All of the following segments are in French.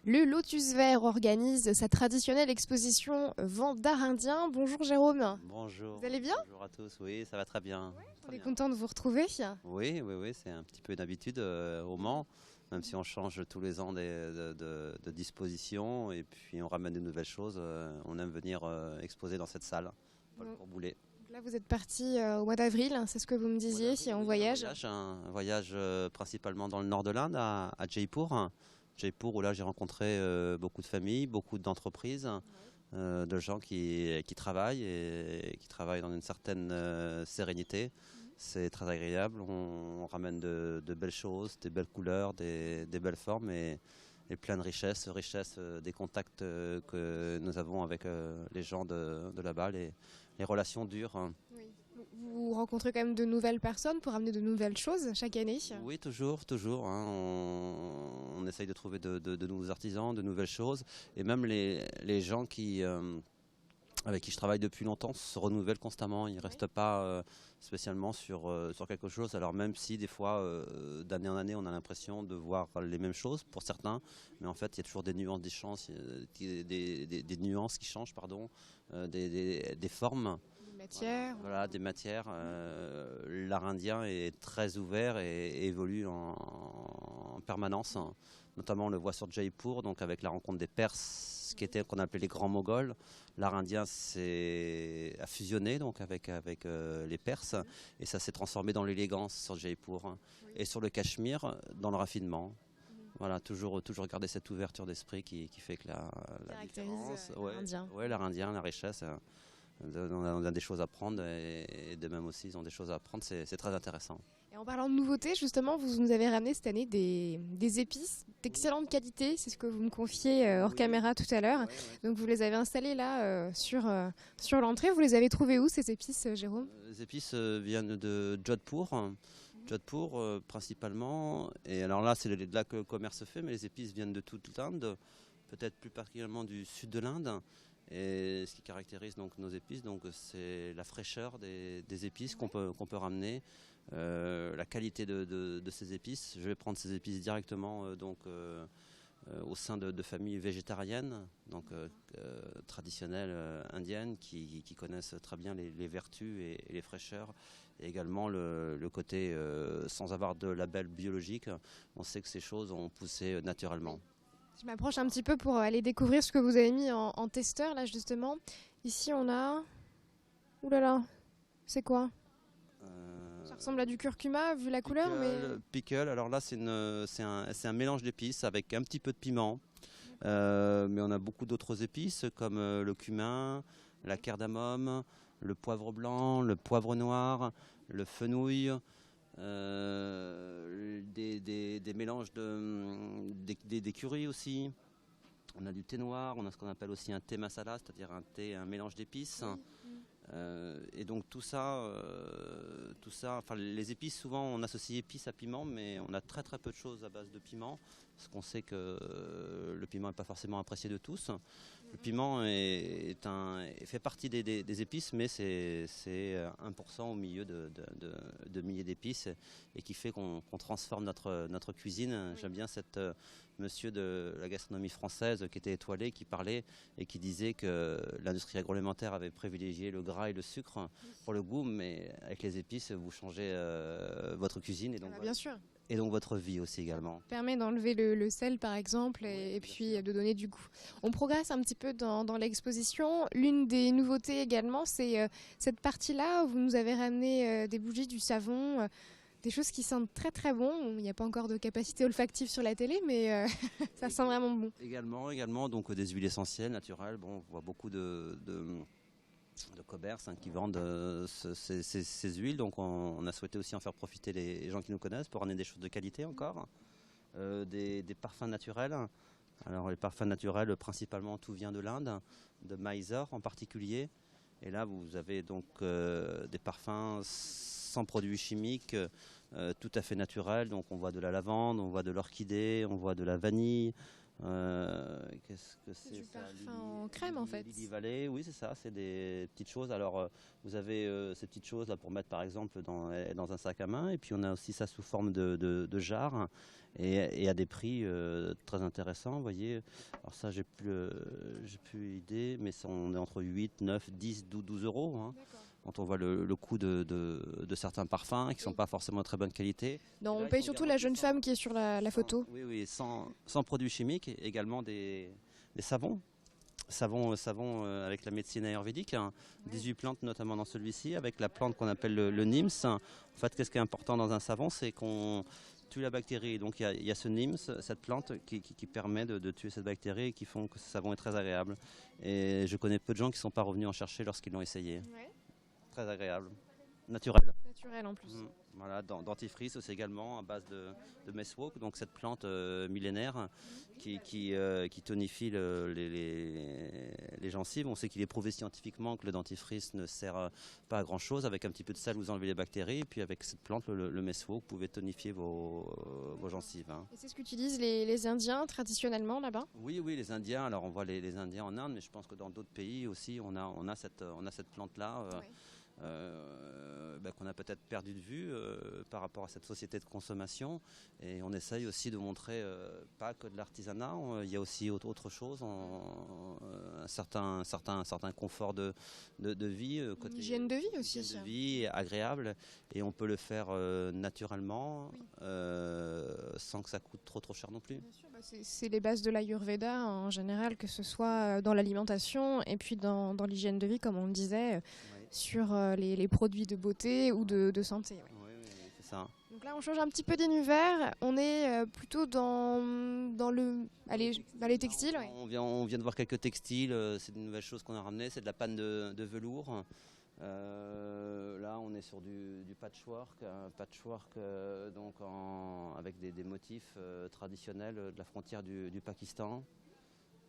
Le Lotus Vert organise sa traditionnelle exposition Vent d'art indien. Bonjour Jérôme, Bonjour, vous allez bien? bonjour à tous. Oui, ça va très bien. On Très est bien. content de vous retrouver. Oui, c'est un petit peu d'habitude au Mans, même si on change tous les ans de disposition et puis on ramène de nouvelles choses. On aime venir exposer dans cette salle, Paul Donc Courboulet. là vous êtes parti au mois d'avril, c'est ce que vous me disiez, si en Oui, voyage. un voyage principalement dans le nord de l'Inde, à Jaipur. Jaipur où là j'ai rencontré beaucoup de familles, beaucoup d'entreprises. De gens qui travaillent et qui travaillent dans une certaine sérénité. C'est très agréable, on ramène de belles choses, des belles couleurs, des belles formes et plein de richesses des contacts que nous avons avec les gens de là-bas, les relations dures, hein. Oui. Vous rencontrez quand même de nouvelles personnes pour amener de nouvelles choses chaque année. Oui, toujours, hein. On essaye de trouver de nouveaux artisans, de nouvelles choses et même les gens avec qui je travaille depuis longtemps se renouvellent constamment. Ils ne restent pas spécialement sur quelque chose. Alors même si des fois, d'année en année, on a l'impression de voir les mêmes choses pour certains, mais en fait, il y a toujours des nuances des nuances qui changent, pardon, des formes. Des matières. Voilà, des matières. L'art indien est très ouvert et évolue en permanence. Notamment, on le voit sur Jaipur, donc avec la rencontre des Perses, qu'on appelait les grands Moghols. L'art indien a fusionné donc avec les Perses et ça s'est transformé dans l'élégance sur Jaipur, hein. Et sur le Cachemire dans le raffinement. Voilà, toujours garder cette ouverture d'esprit qui fait que la Caractérise différence, l'art indien. ouais, l'art indien, la richesse. On a des choses à prendre et de même aussi ils ont des choses à apprendre, c'est très intéressant. Et en parlant de nouveautés, justement, vous nous avez ramené cette année des épices d'excellente qualité. C'est ce que vous me confiez hors Oui. caméra tout à l'heure. Ouais. Donc vous les avez installées là sur l'entrée. Vous les avez trouvées où ces épices, Jérôme? Les épices viennent de Jodhpur principalement. Et alors là, c'est là que le commerce se fait, mais les épices viennent de toute l'Inde, peut-être plus particulièrement du sud de l'Inde. Et ce qui caractérise donc nos épices, donc c'est la fraîcheur des épices qu'on peut ramener, la qualité de ces épices. Je vais prendre ces épices directement au sein de familles végétariennes, donc traditionnelles indiennes, qui connaissent très bien les vertus et les fraîcheurs, et également le côté sans avoir de label biologique. On sait que ces choses ont poussé naturellement. Je m'approche un petit peu pour aller découvrir ce que vous avez mis en testeur là justement. Ici on a... Ouh là là, c'est quoi? Ça ressemble à du curcuma vu la couleur, mais... Pickle, alors là c'est un mélange d'épices avec un petit peu de piment. Mais on a beaucoup d'autres épices comme le cumin, la cardamome, le poivre blanc, le poivre noir, le fenouil, des mélanges des currys aussi. On a du thé noir, on a ce qu'on appelle aussi un thé masala, c'est-à-dire un mélange d'épices. Et donc tout ça, enfin les épices, souvent on associe épices à piment, mais on a très peu de choses à base de piment, parce qu'on sait que le piment n'est pas forcément apprécié de tous. Le piment fait partie des épices, mais c'est 1% au milieu de milliers d'épices, et qui fait qu'on transforme notre cuisine. J'aime bien cette monsieur de la gastronomie française qui était étoilé, qui parlait et qui disait que l'industrie agroalimentaire avait privilégié le gras et le sucre pour le goût, mais avec les épices, vous changez votre cuisine bien sûr. et donc votre vie aussi également. Ça permet d'enlever le sel par exemple et puis de donner du goût. On progresse un petit peu dans l'exposition. L'une des nouveautés également, c'est cette partie-là où vous nous avez ramené des bougies, du savon, des choses qui sentent très bon. Il n'y a pas encore de capacité olfactive sur la télé, mais ça sent vraiment bon. Également donc des huiles essentielles naturelles. Bon, on voit beaucoup de commerces qui vendent ces huiles, donc on a souhaité aussi en faire profiter les gens qui nous connaissent pour amener des choses de qualité encore. Des parfums naturels. Alors les parfums naturels, principalement tout vient de l'Inde, de Mysore en particulier. Et là vous avez donc des parfums sans produits chimiques, tout à fait naturels. Donc on voit de la lavande, on voit de l'orchidée, on voit de la vanille, Qu'est-ce que C'est c'est du ça? parfum en crème en fait. Lily Valley, oui c'est ça, c'est des petites choses. Alors vous avez ces petites choses là pour mettre par exemple dans un sac à main, et puis on a aussi ça sous forme de jarre, et à des prix très intéressants, vous voyez. Alors ça j'ai plus idée, mais on est entre 8, 9, 10, 12 euros. Hein. D'accord. Quand on voit le coût de certains parfums qui ne sont Oui. pas forcément de très bonne qualité. Non, Et là, on ils paye sont surtout la garantis jeune femme qui est sur la photo. oui, oui, sans produits chimiques, et également des savons. Savons avec la médecine ayurvédique, hein. 18 plantes notamment dans celui-ci, avec la plante qu'on appelle le NIMS. En fait, qu'est-ce qui est important dans un savon, c'est qu'on tue la bactérie. Donc il y a ce NIMS, cette plante qui permet de tuer cette bactérie et qui font que ce savon est très agréable. Et je connais peu de gens qui ne sont pas revenus en chercher lorsqu'ils l'ont essayé. Ouais. Très agréable, naturel. Naturel en plus. Voilà, dentifrice aussi également à base de messwalk, donc cette plante millénaire qui tonifie les gencives. On sait qu'il est prouvé scientifiquement que le dentifrice ne sert pas à grand chose. Avec un petit peu de sel, vous enlevez les bactéries, et puis avec cette plante, le messwalk, vous pouvez tonifier vos gencives. Hein. Et c'est ce qu'utilisent les Indiens traditionnellement là-bas? Oui, oui, les Indiens. Alors on voit les Indiens en Inde, mais je pense que dans d'autres pays aussi, on a cette plante-là. Ouais. Qu'on a peut-être perdu de vue par rapport à cette société de consommation, et on essaye aussi de montrer pas que de l'artisanat, il y a aussi autre chose, un certain confort de vie, côté Hygiène de vie aussi. hygiène de vie agréable, et on peut le faire naturellement, Oui. sans que ça coûte trop cher non plus. Bien sûr, c'est les bases de l'Ayurveda en général, que ce soit dans l'alimentation et puis dans l'hygiène de vie, comme on le disait, sur les produits de beauté ou de santé. Ouais. Oui, c'est ça. Donc là, on change un petit peu d'univers. On est plutôt dans les textiles. Ouais. On vient de voir quelques textiles, c'est une nouvelle chose qu'on a ramené, c'est de la panne de velours. Là, on est sur du patchwork, donc avec des motifs traditionnels de la frontière du Pakistan.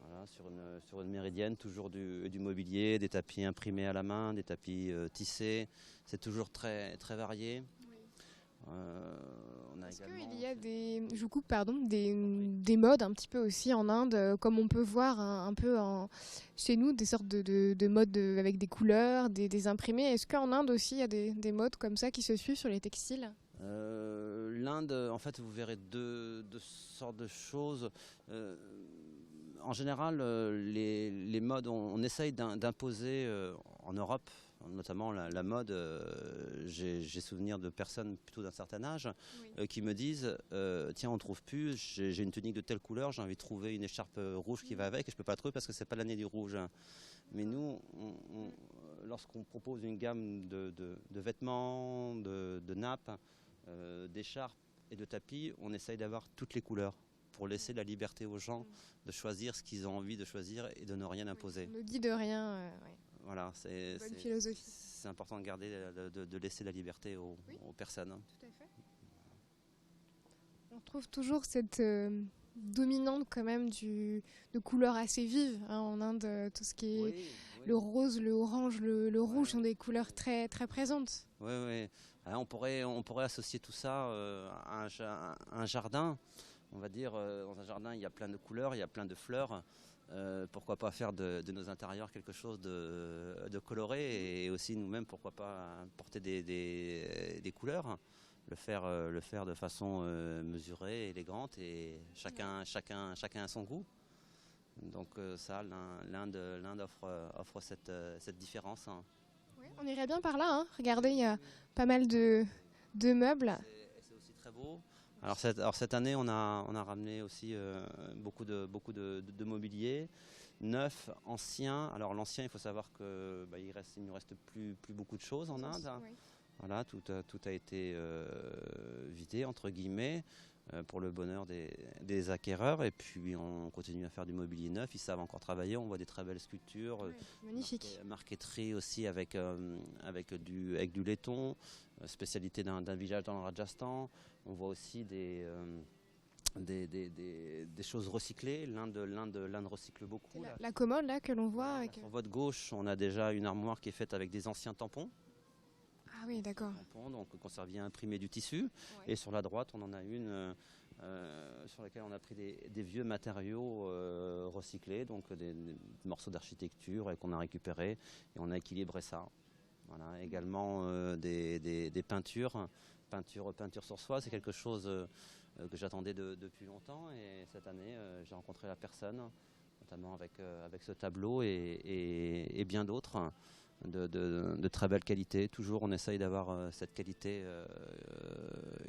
Voilà, sur une méridienne, toujours du mobilier, des tapis imprimés à la main, des tapis tissés. C'est toujours très, très varié. Oui. On a Est-ce également... qu'il y a je vous coupe, pardon, des modes un petit peu aussi en Inde, comme on peut voir un peu chez nous, des sortes de modes avec des couleurs, des imprimés. Est-ce qu'en Inde aussi, il y a des modes comme ça qui se suivent sur les textiles? L'Inde, en fait, vous verrez deux sortes de choses. En général, les modes, on essaye d'imposer en Europe, notamment la mode. J'ai souvenir de personnes plutôt d'un certain âge qui me disent tiens, on ne trouve plus, j'ai une tunique de telle couleur, j'ai envie de trouver une écharpe rouge qui va avec, et je ne peux pas trouver parce que c'est pas l'année du rouge. Mais nous, lorsqu'on propose une gamme de vêtements, de nappes, d'écharpes et de tapis, on essaye d'avoir toutes les couleurs, pour laisser la liberté aux gens de choisir ce qu'ils ont envie de choisir et de ne rien imposer. On ne dit de rien. Voilà, bonne philosophie. C'est important de garder, de laisser la liberté aux personnes. Tout à fait. On trouve toujours cette dominante quand même de couleurs assez vives en Inde, tout ce qui est le rose, le orange, le rouge sont des couleurs très, très présentes. Oui, oui. On pourrait associer tout ça à un jardin. On va dire, dans un jardin, il y a plein de couleurs, il y a plein de fleurs. Pourquoi pas faire de nos intérieurs quelque chose de coloré, et aussi nous-mêmes, pourquoi pas porter des couleurs, le faire de façon mesurée, élégante, et chacun a son goût. Donc ça, l'Inde offre cette différence. Hein. Oui, on irait bien par là. Hein. Regardez, il y a pas mal de meubles. C'est aussi très beau. Alors cette année, on a ramené aussi beaucoup de mobilier neuf, ancien. Alors l'ancien, il faut savoir que il ne reste plus beaucoup de choses en Inde. Oui. Voilà, tout a été vidé entre guillemets pour le bonheur des acquéreurs. Et puis on continue à faire du mobilier neuf. Ils savent encore travailler. On voit des très belles sculptures, magnifique. Marqueterie aussi avec du laiton. Spécialité d'un village dans le Rajasthan. On voit aussi des choses recyclées. L'Inde recycle beaucoup. La commode là que l'on voit. Avec... Sur votre gauche, on a déjà une armoire qui est faite avec des anciens tampons. Ah oui, d'accord. Donc conserviez imprimé du tissu. Ouais. Et sur la droite, on en a une sur lesquels on a pris des vieux matériaux recyclés, donc des morceaux d'architecture et qu'on a récupérés et on a équilibré ça. Voilà. Également des peintures sur soie, c'est quelque chose que j'attendais depuis longtemps et cette année j'ai rencontré la personne, notamment avec ce tableau et bien d'autres de très belle qualité. Toujours on essaye d'avoir cette qualité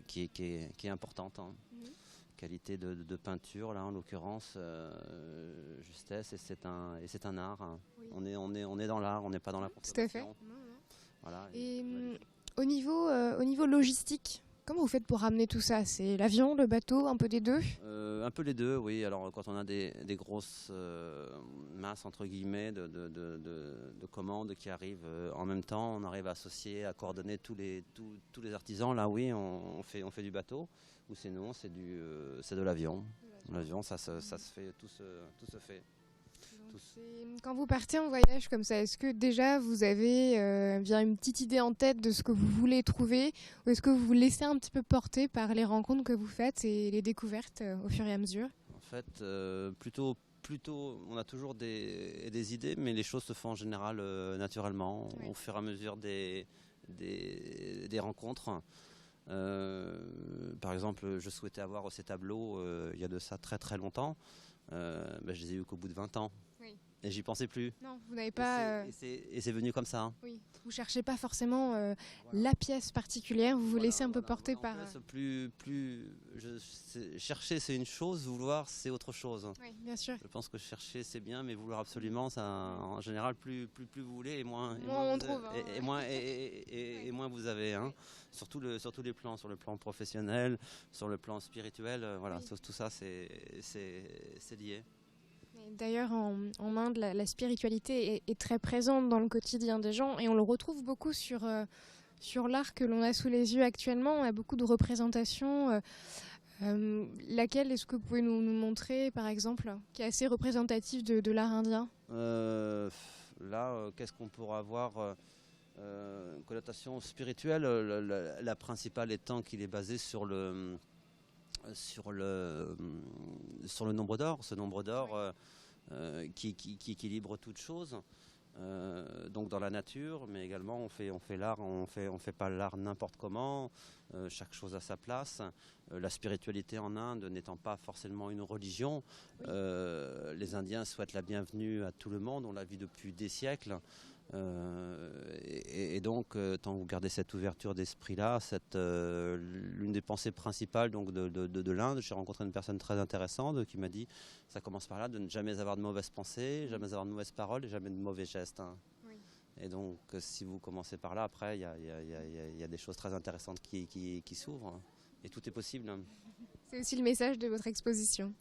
qui est importante. Hein. Qualité de peinture, là en l'occurrence, justesse, et c'est un art. Hein. Oui. On est dans l'art, on n'est pas dans la consommation. Tout à fait. Voilà, et au niveau logistique, comment vous faites pour ramener tout ça? C'est l'avion, le bateau, un peu des deux? Un peu les deux, oui. Alors quand on a des grosses masses entre guillemets de commandes qui arrivent en même temps, on arrive à associer, à coordonner tous les artisans. Là, oui, on fait du bateau. Ou sinon, c'est de l'avion. L'avion, ça se fait, tout se fait. Quand vous partez en voyage comme ça, est-ce que déjà vous avez bien une petite idée en tête de ce que vous voulez trouver, ou est-ce que vous vous laissez un petit peu porter par les rencontres que vous faites et les découvertes au fur et à mesure? En fait, plutôt, on a toujours des idées, mais les choses se font en général naturellement, oui. Au fur et à mesure des rencontres. Par exemple, je souhaitais avoir ces tableaux il y a de ça très très longtemps. Je les ai eus qu'au bout de 20 ans. Oui. Et j'y pensais plus. Non, vous n'avez pas. Et c'est venu comme ça. Hein. Oui. Vous cherchez pas forcément voilà. La pièce particulière. Vous vous laissez un peu porter par. Chercher c'est une chose, vouloir c'est autre chose. Oui, bien sûr. Je pense que chercher c'est bien, mais vouloir absolument, ça, en général, plus vous voulez et moins on trouve. Et moins vous avez. Hein. Sur tous les plans, sur le plan professionnel, sur le plan spirituel, voilà, oui. Tout ça c'est lié. D'ailleurs, en Inde, la spiritualité est très présente dans le quotidien des gens et on le retrouve beaucoup sur l'art que l'on a sous les yeux actuellement. On a beaucoup de représentations. Laquelle est-ce que vous pouvez nous montrer, par exemple, qui est assez représentative de l'art indien? Là, qu'est-ce qu'on pourra avoir connotation spirituelle, la principale étant qu'il est basé sur le nombre d'or, ce nombre d'or qui équilibre toute chose. Donc dans la nature, mais également on fait l'art, on fait pas l'art n'importe comment. Chaque chose à sa place. La spiritualité en Inde n'étant pas forcément une religion, les Indiens souhaitent la bienvenue à tout le monde. On l'a vu depuis des siècles. Et donc, tant que vous gardez cette ouverture d'esprit-là, l'une des pensées principales donc, de l'Inde, j'ai rencontré une personne très intéressante qui m'a dit, ça commence par là, de ne jamais avoir de mauvaises pensées, jamais avoir de mauvaises paroles et jamais de mauvais gestes. Hein. Oui. Et donc, si vous commencez par là, après, il y a des choses très intéressantes qui s'ouvrent. Et tout est possible. Hein. C'est aussi le message de votre exposition.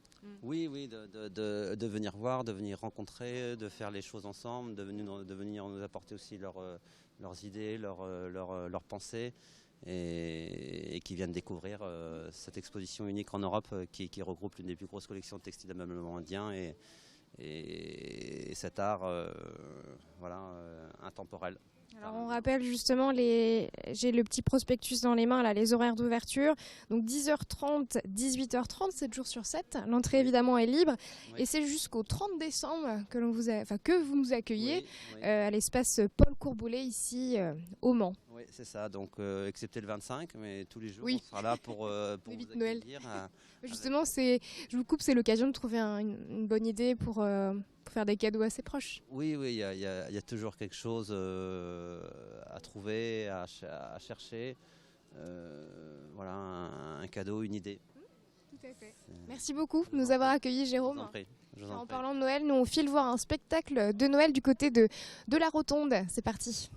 Oui, de venir voir, de venir rencontrer, de faire les choses ensemble, de venir nous apporter aussi leurs idées, leurs pensées, et qui viennent découvrir cette exposition unique en Europe qui regroupe l'une des plus grosses collections de textiles d'ameublement indien et cet art intemporel. Alors on rappelle justement, j'ai le petit prospectus dans les mains, là, les horaires d'ouverture. Donc 10h30, 18h30, 7 jours sur 7. L'entrée évidemment est libre. Oui. Et c'est jusqu'au 30 décembre que vous nous accueillez à l'espace Paul Courboulet ici au Mans. Oui, c'est ça. Donc excepté le 25, mais tous les jours on sera là pour vous accueillir. Justement, je vous coupe, c'est l'occasion de trouver une bonne idée pour faire des cadeaux à ses proches. Oui, il y a toujours quelque chose à trouver, à chercher. Voilà, un cadeau, une idée. Tout à fait. Merci beaucoup de nous avoir accueillis, Jérôme. Je vous en prie. En parlant de Noël, nous on file voir un spectacle de Noël du côté de la Rotonde. C'est parti.